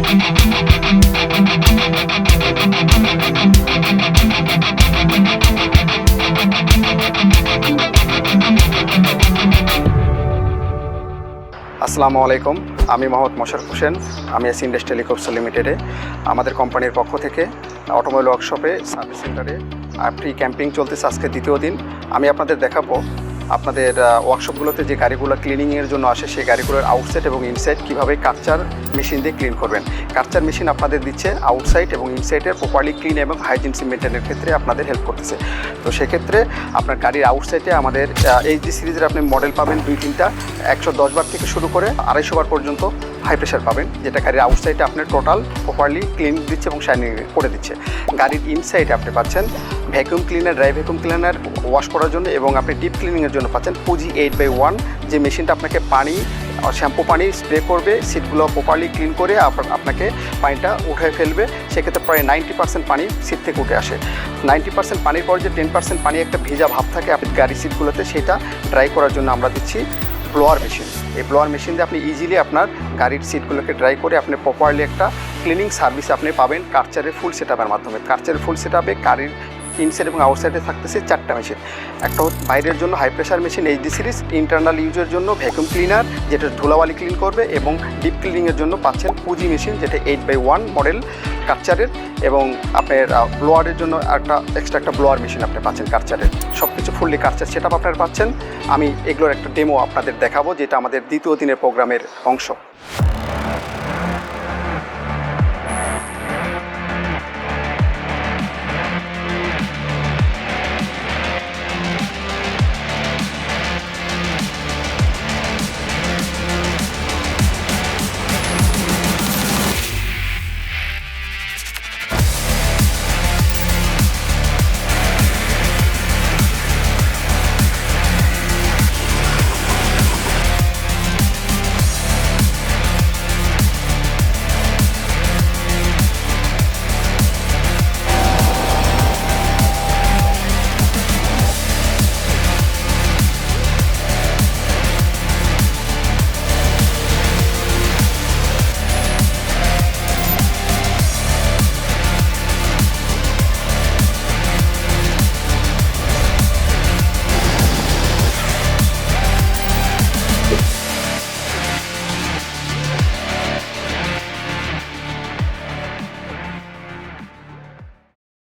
আসসালামু আলাইকুম, আমি মোহাম্মদ মোশাররফ হোসেন। আমি আছি ইন্ডাস্ট্রিয়াল ইকুইপসল লিমিটেডে। আমাদের কোম্পানির পক্ষ থেকে অটোমোবাইল ওয়ার্কশপে সার্ভিস সেন্টারে ফ্রি ক্যাম্পিং চলতেছে আজকে দ্বিতীয় দিন। আমি আপনাদের দেখাবো আপনাদের ওয়ার্কশপগুলোতে যে গাড়িগুলো ক্লিনিংয়ের জন্য আসে সেই গাড়িগুলোর আউটসাইড এবং ইনসাইড কীভাবে কার্চার মেশিন দিয়ে ক্লিন করবেন। কার্চার মেশিন আপনাদের দিচ্ছে আউটসাইড এবং ইনসাইডের প্রপারলি ক্লিন এবং হাইজিনসি মেনটেনের ক্ষেত্রে আপনাদের হেল্প করতেছে। তো সেক্ষেত্রে আপনার গাড়ির আউটসাইডে আমাদের এইচডি সিরিজের আপনি মডেল পাবেন 2-3টা, 110 বার থেকে শুরু করে 250 বার পর্যন্ত হাই প্রেশার পাবেন, যেটা গাড়ির আউটসাইডে আপনার টোটাল প্রপারলি ক্লিন দিচ্ছে এবং শাইনিং করে দিচ্ছে। গাড়ির ইনসাইডে আপনি পাচ্ছেন vacuum cleaner, dry vacuum cleaner wash করার জন্য, এবং আপনি ডিপ ক্লিনিংয়ের জন্য পাচ্ছেন পুজি 8x1, যে মেশিনটা আপনাকে পানি শ্যাম্পু পানি স্প্রে করবে, সিটগুলো প্রপারলি ক্লিন করে আপনাকে পানিটা উঠে ফেলবে। সেক্ষেত্রে প্রায় 90% পানি সিট থেকে উঠে আসে। 90% পানির পর যে 10% পানি একটা ভেজা ভাব থাকে আপনার গাড়ির সিটগুলোতে, সেটা ড্রাই করার জন্য আমরা দিচ্ছি ব্লোয়ার মেশিন। এই ব্লোয়ার মেশিন দিয়ে আপনি ইজিলি আপনার গাড়ির সিটগুলোকে ড্রাই করে আপনি প্রপারলি একটা ক্লিনিং সার্ভিস আপনি পাবেন কার্চারের ফুল সেটআপের মাধ্যমে। কার্চারের ফুল সেটআপে গাড়ির ইনসাইড এবং আউটসাইডে থাকতেছে 4টা মেশিন। একটা বাইরের জন্য high pressure machine HD series, internal ইউজের জন্য ভ্যাকুয়াম ক্লিনার যেটা ধুলাবালি ক্লিন করবে, এবং ডিপ ক্লিনিংয়ের জন্য পাচ্ছেন পুজি মেশিন যেটা 8x1 মডেল কার্চারের, এবং আপনার ব্লোয়ারের জন্য এক্সট্রা একটা ব্লোয়ার মেশিন আপনি পাচ্ছেন কার্চারের। সব কিছু ফুললি কার্চার সেটআপ আপনারা পাচ্ছেন। আমি এগুলোর একটা ডেমো আপনাদের দেখাবো, যেটা আমাদের দ্বিতীয় দিনের প্রোগ্রামের অংশ।